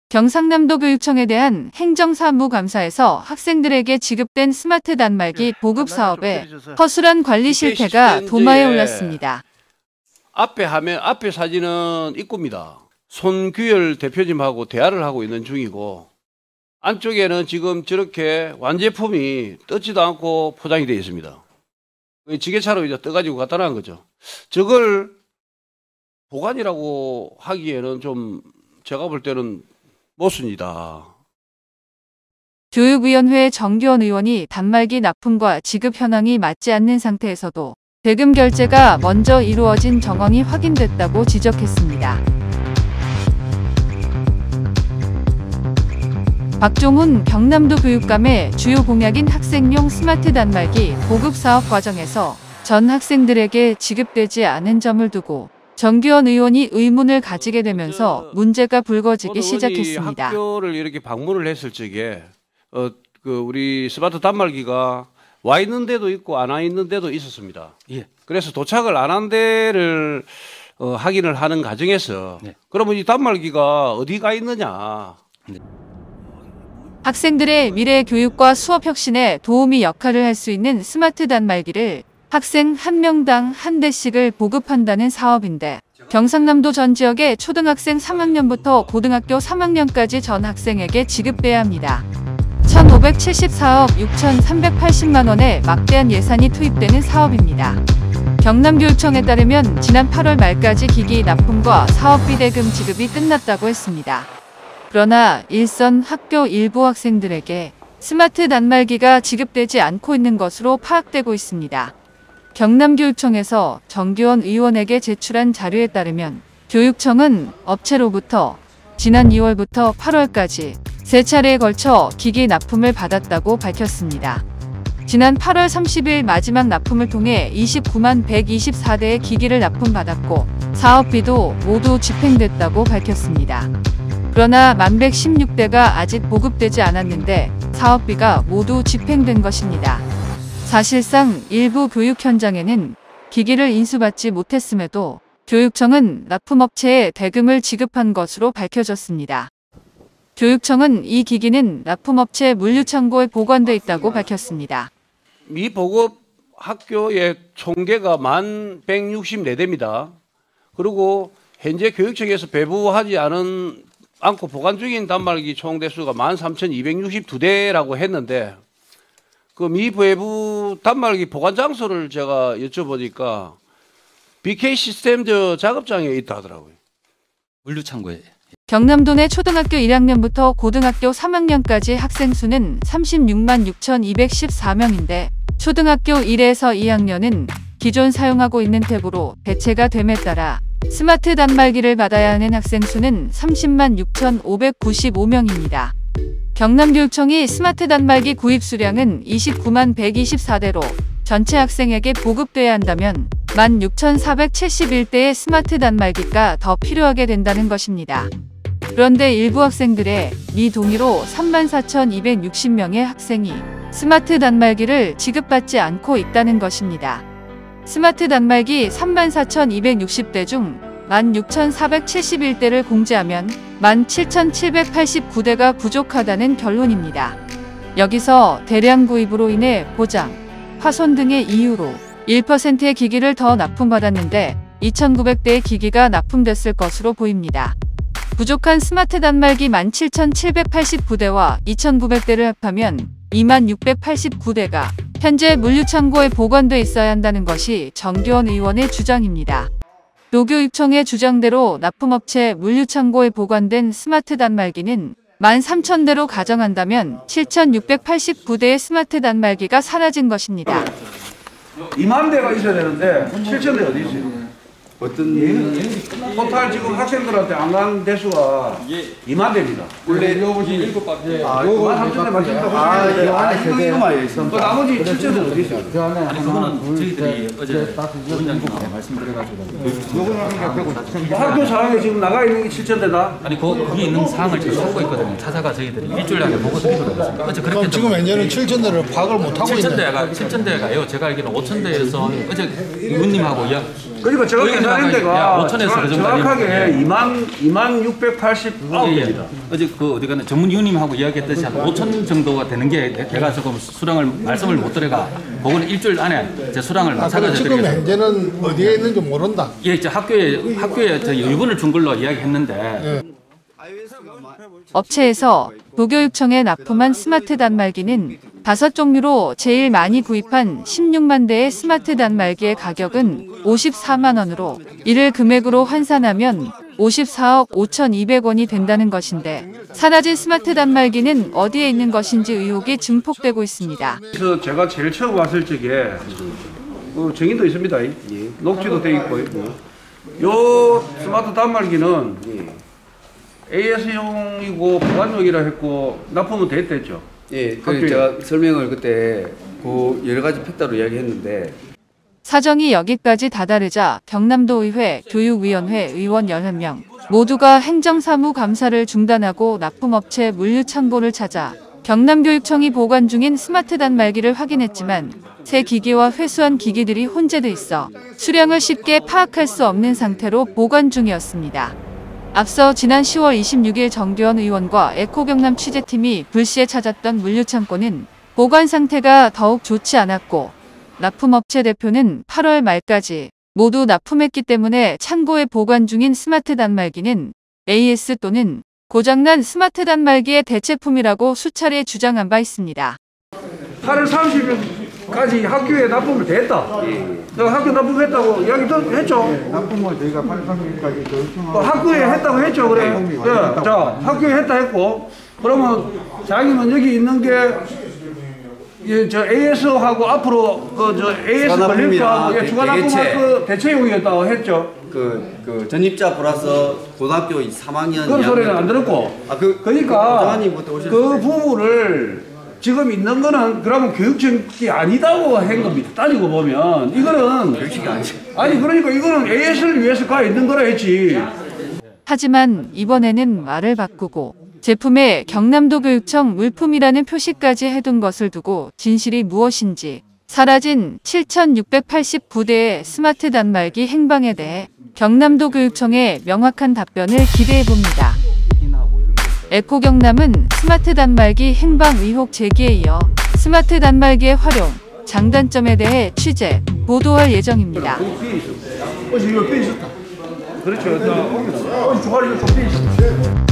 경상남도 교육청에 대한 행정사무감사에서 학생들에게 지급된 스마트 단말기 보급 사업의 허술한 관리 실패가 도마에 올랐습니다. 앞에 사진은 입구입니다. 손규열 대표님하고 대화를 하고 있는 중이고 안쪽에는 지금 저렇게 완제품이 뜯지도 않고 포장이 되어 있습니다. 지게차로 이제 떠가지고 갖다 놓은 거죠. 저걸 보관이라고 하기에는 좀 제가 볼 때는 못습니다. 교육위원회 정규원 의원이 단말기 납품과 지급 현황이 맞지 않는 상태에서도 대금 결제가 먼저 이루어진 정황이 확인됐다고 지적했습니다. 박종훈 경남도 교육감의 주요 공약인 학생용 스마트 단말기 보급 사업 과정에서 전 학생들에게 지급되지 않은 점을 두고 정규원 의원이 의문을 가지게 되면서 문제가 불거지기 시작했습니다. 학교를 이렇게 방문을 했을 적에 우리 스마트 단말기가 와 있는 데도 있고 안 와 있는 데도 있었습니다. 예. 그래서 도착을 안 한 데를 확인을 하는 과정에서 네. 그러면 이 단말기가 어디 가 있느냐. 네. 학생들의 미래 교육과 수업 혁신에 도우미 역할을 할 수 있는 스마트 단말기를 학생 한 명당 한 대씩을 보급한다는 사업인데 경상남도 전 지역의 초등학생 3학년부터 고등학교 3학년까지 전 학생에게 지급돼야 합니다. 1,574억 6,380만 원의 막대한 예산이 투입되는 사업입니다. 경남교육청에 따르면 지난 8월 말까지 기기 납품과 사업비 대금 지급이 끝났다고 했습니다. 그러나 일선 학교 일부 학생들에게 스마트 단말기가 지급되지 않고 있는 것으로 파악되고 있습니다. 경남교육청에서 정규원 의원에게 제출한 자료에 따르면 교육청은 업체로부터 지난 2월부터 8월까지 3차례에 걸쳐 기기 납품을 받았다고 밝혔습니다. 지난 8월 30일 마지막 납품을 통해 29만 124대의 기기를 납품받았고 사업비도 모두 집행됐다고 밝혔습니다. 그러나 1116대가 아직 보급되지 않았는데 사업비가 모두 집행된 것입니다. 사실상 일부 교육 현장에는 기기를 인수받지 못했음에도 교육청은 납품업체에 대금을 지급한 것으로 밝혀졌습니다. 교육청은 이 기기는 납품업체 물류창고에 보관돼 있다고 밝혔습니다. 미보급 학교의 총계가 1164대입니다. 그리고 현재 교육청에서 배부하지 않고 보관 중인 단말기 총 대수가 13,262대라고 했는데 그 미배부 단말기 보관 장소를 제가 여쭤보니까 BK 시스템즈 작업장에 있다 하더라고요. 물류창고에. 경남도 내 초등학교 1학년부터 고등학교 3학년까지 학생 수는 36만 6,214명인데 초등학교 1에서 2학년은 기존 사용하고 있는 탭으로 대체가 됨에 따라 스마트 단말기를 받아야 하는 학생 수는 30만 6,595명입니다. 경남교육청이 스마트 단말기 구입 수량은 29만 124대로 전체 학생에게 보급돼야 한다면 16,471대의 스마트 단말기가 더 필요하게 된다는 것입니다. 그런데 일부 학생들의 미동의로 34,260명의 학생이 스마트 단말기를 지급받지 않고 있다는 것입니다. 스마트 단말기 34,260대 중 16,471대를 공제하면 17,789대가 부족하다는 결론입니다. 여기서 대량 구입으로 인해 보장, 파손 등의 이유로 1%의 기기를 더 납품받았는데 2,900대의 기기가 납품됐을 것으로 보입니다. 부족한 스마트 단말기 17,789대와 2,900대를 합하면 2689대가 현재 물류창고에 보관돼 있어야 한다는 것이 정규원 의원의 주장입니다. 도교육청의 주장대로 납품업체 물류창고에 보관된 스마트 단말기는 13,000대로 가정한다면 7,689대의 스마트 단말기가 사라진 것입니다. 2만 대가 있어야 되는데 7,000대 어디 있어요? 어떤 토탈 지금 학생들한테 안 간 대수가 2만 대입니다. 원래 보시면 7박. 아, 2만 3천 대 맞춘다고 이거만 있어. 그 나머지 7,000대 어디 있어요? 그 안에 그거는 저희들이 어제 원장님하고 말씀드려가지고 학교 사항에 지금 나가 있는 게 7,000대다? 아니 거기 있는 사항을 지금 찾고 있거든요. 찾아가 저희들이 일주일 안에 보고 드리거든요. 어제 그렇게 그럼 지금 현재는 7,000대를 파악을 못하고 있는 7,000대가요. 제가 알기로는 5,000대에서 어제 의원님하고 그러니까 저렇게 조사된 데가 5천에서 그 정도 정확하게 2689개입니다. 어제 그 어디 가나 전문위원님하고 이야기했듯이 한 5천 정도가 되는 게 내가 조금 수량을 말씀을 못 드려가 그거는 일주일 안에 제 수량을 찾아서 지금 드리겠습니다. 현재는 어디에 있는지 모른다. 예, 이제 학교에 저 유분을 준 걸로 이야기했는데 업체에서 도교육청에 납품한 스마트 단말기는 5종류로 제일 많이 구입한 16만 대의 스마트 단말기의 가격은 54만 원으로 이를 금액으로 환산하면 54억 5,200원이 된다는 것인데 사라진 스마트 단말기는 어디에 있는 것인지 의혹이 증폭되고 있습니다. 그래서 제가 제일 처음 왔을 적에 정인도 있습니다. 녹취도 돼 있고 요 스마트 단말기는 AS용이고 보관용이라 했고 납품은 됐댔죠. 예, 그 제가 설명을 그때 그 여러 가지 팩터로 이야기했는데 사정이 여기까지 다다르자 경남도의회 교육위원회 의원 11명 모두가 행정사무감사를 중단하고 납품업체 물류창고를 찾아 경남교육청이 보관 중인 스마트 단말기를 확인했지만 새 기기와 회수한 기기들이 혼재돼 있어 수량을 쉽게 파악할 수 없는 상태로 보관 중이었습니다. 앞서 지난 10월 26일 정두현 의원과 에코경남 취재팀이 불시에 찾았던 물류창고는 보관 상태가 더욱 좋지 않았고 납품업체 대표는 8월 말까지 모두 납품했기 때문에 창고에 보관 중인 스마트 단말기는 AS 또는 고장난 스마트 단말기의 대체품이라고 수차례 주장한 바 있습니다. 8월 30일까지 학교에 납품을 됐다. 내가 학교 납품했다고 이야기 했죠. 납품을 저희가 8, 3일까지 학교에 했다고 했죠. 그래. 예. 자, 학교에 했다 했고 그러면 자기는 여기 있는 게 저 AS하고 앞으로 저 AS 걸릴 거 추가 납품할 그 대체용이었다고 했죠. 그 전입자 플러스 고등학교 3학년 그런 소리는 안 들었고. 그러니까 그 부분을 지금 있는 거는 그러면 교육청이 아니다고 한 겁니다. 따지고 보면 이거는 교육청이 아니죠. 아니 그러니까 이거는 AS를 위해서 가 있는 거라 했지. 하지만 이번에는 말을 바꾸고 제품에 경남도 교육청 물품이라는 표시까지 해둔 것을 두고 진실이 무엇인지 사라진 7,689대의 스마트 단말기 행방에 대해 경남도 교육청의 명확한 답변을 기대해봅니다. 에코경남은 스마트 단말기 행방 의혹 제기에 이어 스마트 단말기의 활용, 장단점에 대해 취재, 보도할 예정입니다. 그렇죠. 조가리 좀